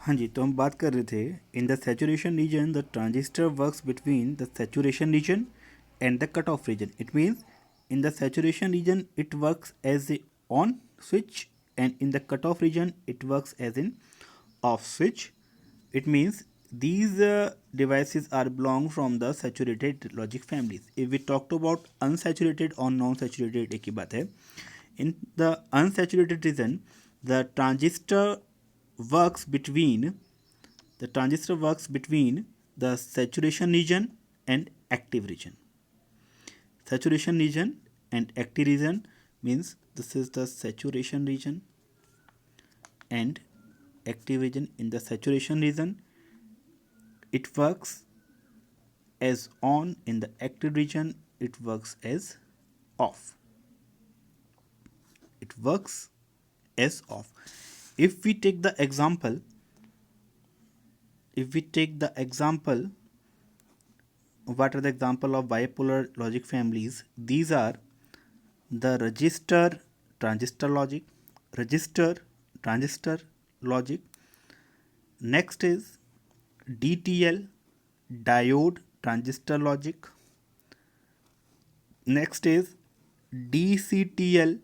हाँ जी, तो हम बात कर रहे थे in the saturation region the transistor works between the saturation region and the cut off region. It means in the saturation region it works as a on switch, and in the cutoff region it works as an off switch. It means these devices are belong from the saturated logic families. If we talked about unsaturated or non-saturated, एक ही बात है. In the unsaturated region the transistor works between the saturation region and active region. Saturation region and active region means this is the saturation region and active region. In the saturation region it works as on, in the active region it works as off. It works as off. If we take the example, what are the example of bipolar logic families? These are the register transistor logic, register transistor logic. Next is DTL diode transistor logic. Next is DCTL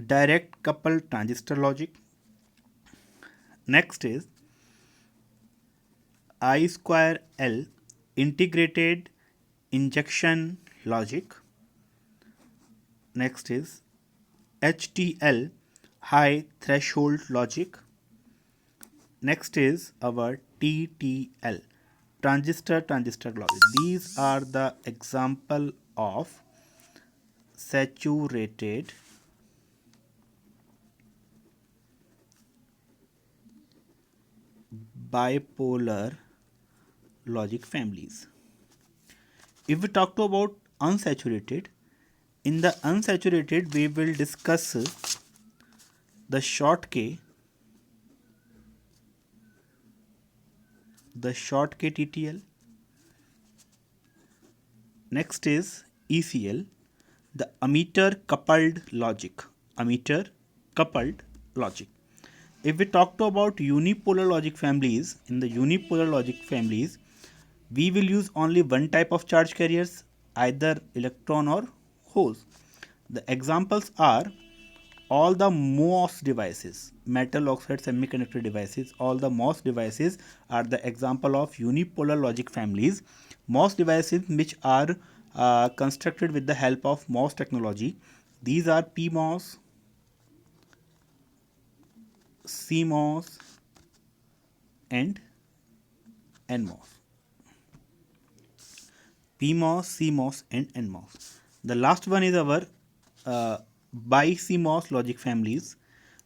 direct coupled transistor logic. Next is I square L integrated injection logic. Next is HTL high threshold logic. Next is our TTL transistor logic. These are the example of saturated bipolar logic families. If we talk about unsaturated, in the unsaturated we will discuss the Schottky TTL. Next is ECL, the emitter coupled logic. If we talk about unipolar logic families, in the unipolar logic families we will use only one type of charge carriers, either electron or holes. The examples are all the MOS devices, metal oxide semiconductor devices. All the MOS devices are the example of unipolar logic families. MOS devices which are constructed with the help of MOS technology. These are PMOS, CMOS and NMOS. PMOS, CMOS and NMOS. The last one is our BiCMOS logic families.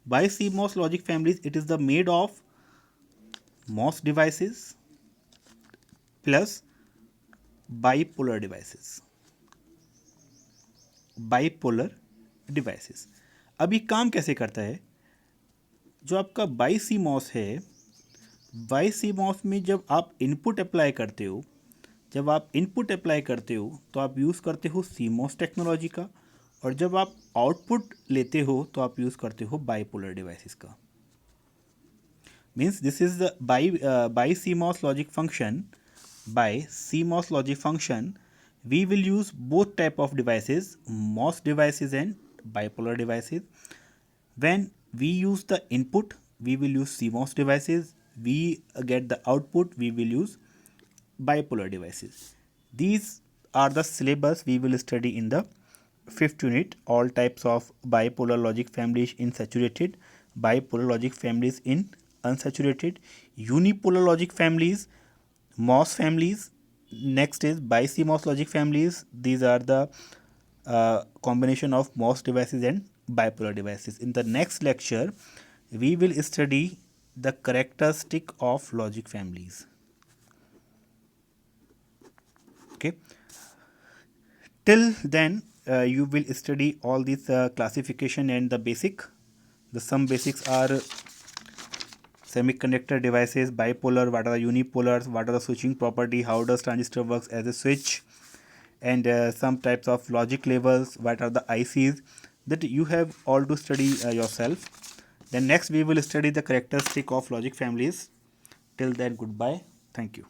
BiCMOS logic families, it is the made of MOS devices plus bipolar devices. अब ये काम कैसे करता है? जो आपका BiCMOS है, BiCMOS में जब आप इनपुट अप्लाई करते हो तो आप यूज़ करते हो CMOS टेक्नोलॉजी का, और जब आप आउटपुट लेते हो तो आप यूज़ करते हो बाइपोलर डिवाइसेस का. Means this is the by CMOS logic function. We will use both type of devices, MOS devices and bipolar devices. When we use the input we will use CMOS devices, we get the output we will use bipolar devices. These are the syllabus we will study in the 5th unit. All types of bipolar logic families in saturated, bipolar logic families in unsaturated, unipolar logic families, MOS families. Next is BiCMOS logic families. These are the combination of MOS devices and bipolar devices. In the next lecture we will study the characteristic of logic families. Okay, till then you will study all these classification and the basic. The some basics are semiconductor devices, bipolar, what are the unipolars, what are the switching property, how does transistor works as a switch, and some types of logic levels, what are the ICs, that you have all to study yourself. Then next we will study the characteristic of logic families. Till then, goodbye. Thank you.